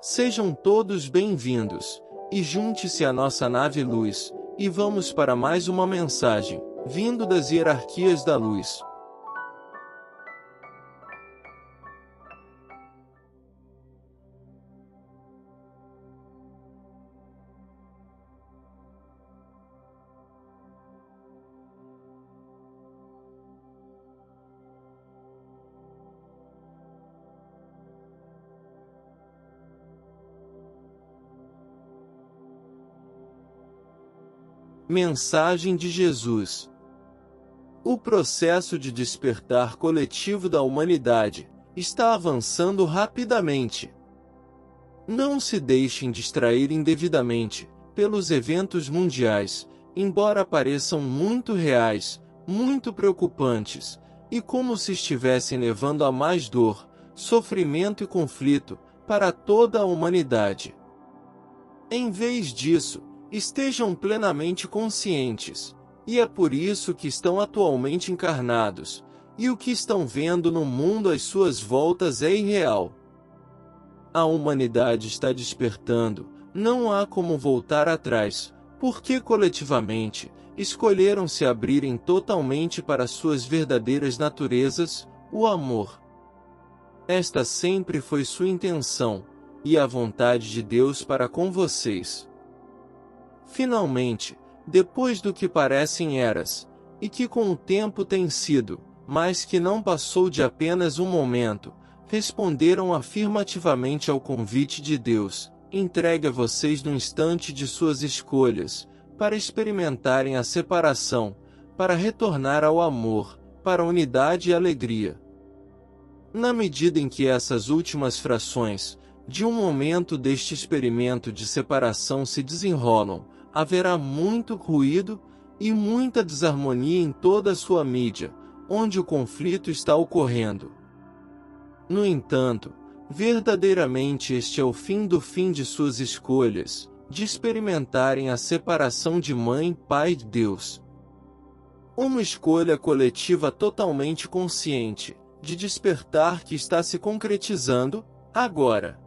Sejam todos bem-vindos, e junte-se à nossa nave Luz, e vamos para mais uma mensagem, vindo das hierarquias da luz. Mensagem de Jesus. O processo de despertar coletivo da humanidade está avançando rapidamente. Não se deixem distrair indevidamente pelos eventos mundiais, embora pareçam muito reais, muito preocupantes, e como se estivessem levando a mais dor, sofrimento e conflito para toda a humanidade. Em vez disso, estejam plenamente conscientes, e é por isso que estão atualmente encarnados, e o que estão vendo no mundo às suas voltas é irreal. A humanidade está despertando, não há como voltar atrás, porque coletivamente, escolheram se abrirem totalmente para suas verdadeiras naturezas, o amor. Esta sempre foi sua intenção, e a vontade de Deus para com vocês. Finalmente, depois do que parecem eras, e que com o tempo tem sido, mas que não passou de apenas um momento, responderam afirmativamente ao convite de Deus, entregue a vocês no instante de suas escolhas, para experimentarem a separação, para retornar ao amor, para a unidade e alegria. Na medida em que essas últimas frações, de um momento deste experimento de separação se desenrolam, haverá muito ruído e muita desarmonia em toda a sua mídia, onde o conflito está ocorrendo. No entanto, verdadeiramente este é o fim do fim de suas escolhas, de experimentarem a separação de Mãe, Pai e Deus. Uma escolha coletiva totalmente consciente, de despertar que está se concretizando, agora.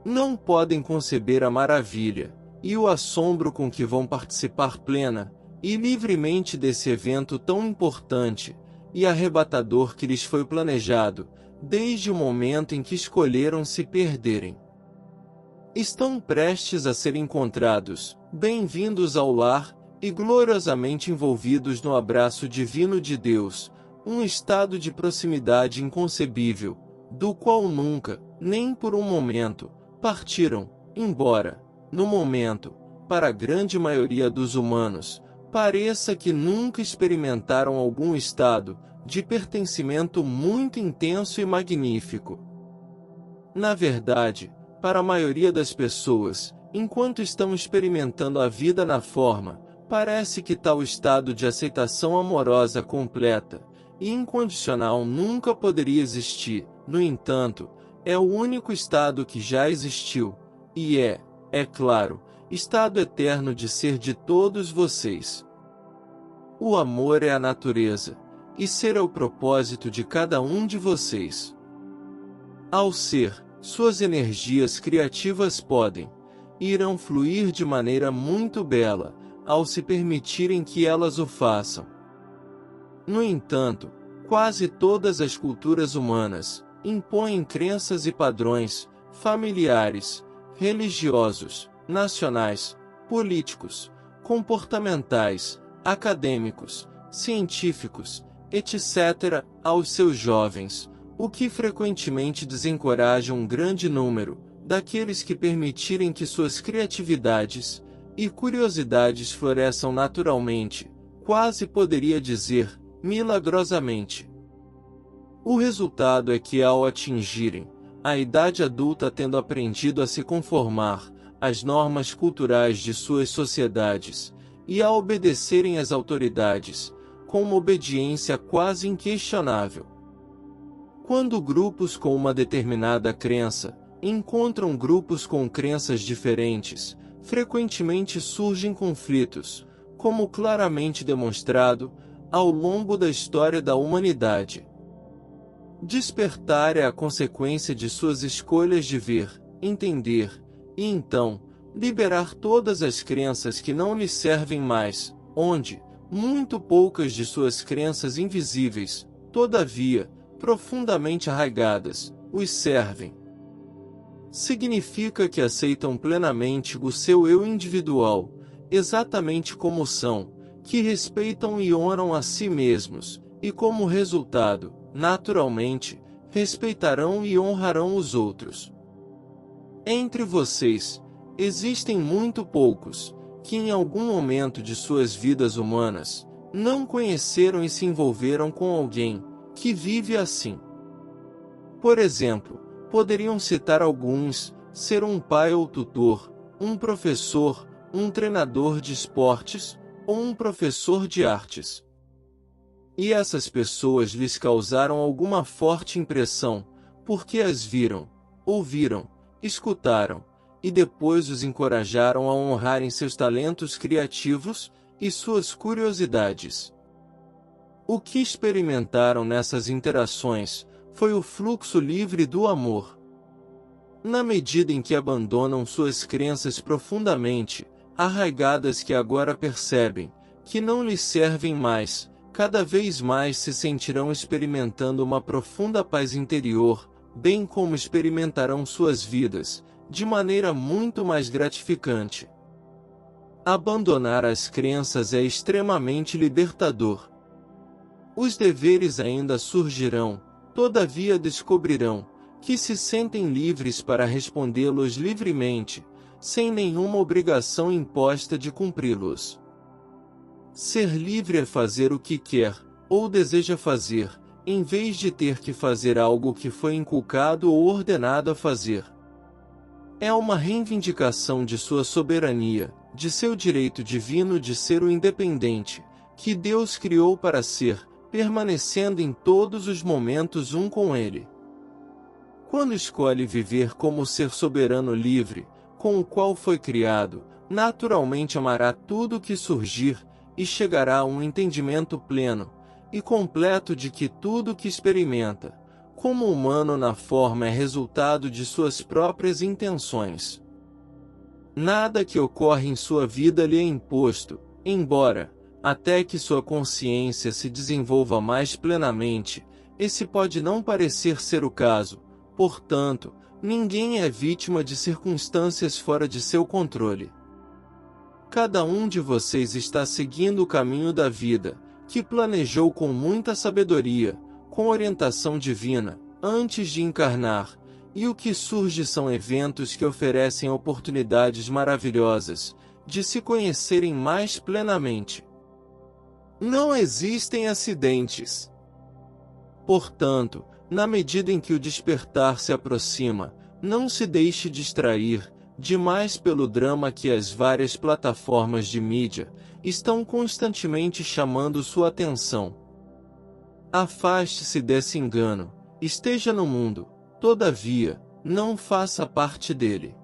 Não podem conceber a maravilha e o assombro com que vão participar plena e livremente desse evento tão importante e arrebatador que lhes foi planejado, desde o momento em que escolheram se perderem. Estão prestes a ser encontrados, bem-vindos ao lar, e gloriosamente envolvidos no abraço divino de Deus, um estado de proximidade inconcebível, do qual nunca, nem por um momento, partiram, embora, no momento, para a grande maioria dos humanos, pareça que nunca experimentaram algum estado de pertencimento muito intenso e magnífico. Na verdade, para a maioria das pessoas, enquanto estão experimentando a vida na forma, parece que tal estado de aceitação amorosa completa e incondicional nunca poderia existir. No entanto, é o único estado que já existiu, e é claro, estado eterno de ser de todos vocês. O amor é a natureza, e ser é o propósito de cada um de vocês. Ao ser, suas energias criativas podem, e irão fluir de maneira muito bela, ao se permitirem que elas o façam. No entanto, quase todas as culturas humanas impõem crenças e padrões familiares, religiosos, nacionais, políticos, comportamentais, acadêmicos, científicos, etc., aos seus jovens, o que frequentemente desencoraja um grande número daqueles que permitirem que suas criatividades e curiosidades floresçam naturalmente, quase poderia dizer, milagrosamente. O resultado é que ao atingirem a idade adulta, tendo aprendido a se conformar às normas culturais de suas sociedades, e a obedecerem às autoridades, com uma obediência quase inquestionável. Quando grupos com uma determinada crença encontram grupos com crenças diferentes, frequentemente surgem conflitos, como claramente demonstrado ao longo da história da humanidade. Despertar é a consequência de suas escolhas de ver, entender, e então, liberar todas as crenças que não lhe servem mais, onde, muito poucas de suas crenças invisíveis, todavia, profundamente arraigadas, os servem. Significa que aceitam plenamente o seu eu individual, exatamente como são, que respeitam e honram a si mesmos, e como resultado, naturalmente, respeitarão e honrarão os outros. Entre vocês, existem muito poucos, que em algum momento de suas vidas humanas, não conheceram e se envolveram com alguém, que vive assim. Por exemplo, poderiam citar alguns, ser um pai ou tutor, um professor, um treinador de esportes, ou um professor de artes. E essas pessoas lhes causaram alguma forte impressão, porque as viram, ouviram, escutaram, e depois os encorajaram a honrarem seus talentos criativos e suas curiosidades. O que experimentaram nessas interações foi o fluxo livre do amor. Na medida em que abandonam suas crenças profundamente arraigadas que agora percebem que não lhes servem mais, cada vez mais se sentirão experimentando uma profunda paz interior, bem como experimentarão suas vidas, de maneira muito mais gratificante. Abandonar as crenças é extremamente libertador. Os deveres ainda surgirão, todavia descobrirão que se sentem livres para respondê-los livremente, sem nenhuma obrigação imposta de cumpri-los. Ser livre é fazer o que quer, ou deseja fazer, em vez de ter que fazer algo que foi inculcado ou ordenado a fazer. É uma reivindicação de sua soberania, de seu direito divino de ser o independente, que Deus criou para ser, permanecendo em todos os momentos um com Ele. Quando escolhe viver como ser soberano livre, com o qual foi criado, naturalmente amará tudo o que surgir, e chegará a um entendimento pleno e completo de que tudo o que experimenta, como humano na forma é resultado de suas próprias intenções. Nada que ocorre em sua vida lhe é imposto, embora, até que sua consciência se desenvolva mais plenamente, esse pode não parecer ser o caso, portanto, ninguém é vítima de circunstâncias fora de seu controle. Cada um de vocês está seguindo o caminho da vida, que planejou com muita sabedoria, com orientação divina, antes de encarnar, e o que surge são eventos que oferecem oportunidades maravilhosas, de se conhecerem mais plenamente. Não existem acidentes. Portanto, na medida em que o despertar se aproxima, não se deixe distrair demais pelo drama que as várias plataformas de mídia estão constantemente chamando sua atenção. Afaste-se desse engano, esteja no mundo, todavia, não faça parte dele.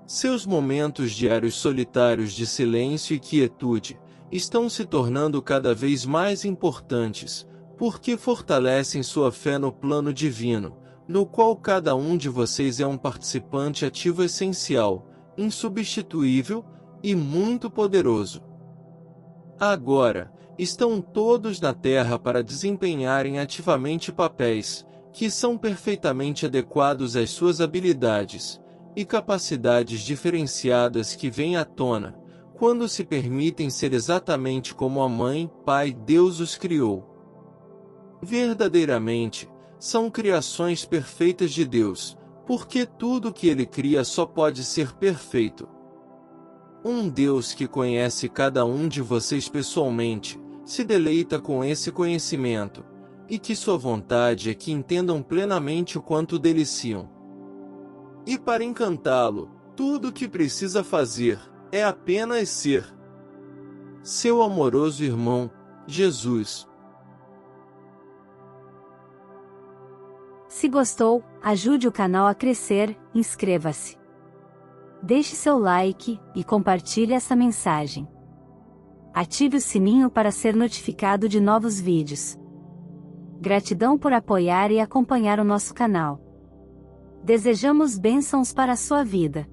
Seus momentos diários solitários de silêncio e quietude estão se tornando cada vez mais importantes, porque fortalecem sua fé no plano divino, no qual cada um de vocês é um participante ativo essencial, insubstituível e muito poderoso. Agora, estão todos na Terra para desempenharem ativamente papéis, que são perfeitamente adequados às suas habilidades e capacidades diferenciadas que vêm à tona, quando se permitem ser exatamente como a Mãe, Pai, Deus os criou. Verdadeiramente, são criações perfeitas de Deus, porque tudo que Ele cria só pode ser perfeito. Um Deus que conhece cada um de vocês pessoalmente, se deleita com esse conhecimento, e que sua vontade é que entendam plenamente o quanto deliciam. E para encantá-lo, tudo o que precisa fazer é apenas ser seu amoroso irmão, Jesus. Se gostou, ajude o canal a crescer, inscreva-se. Deixe seu like e compartilhe essa mensagem. Ative o sininho para ser notificado de novos vídeos. Gratidão por apoiar e acompanhar o nosso canal. Desejamos bênçãos para a sua vida.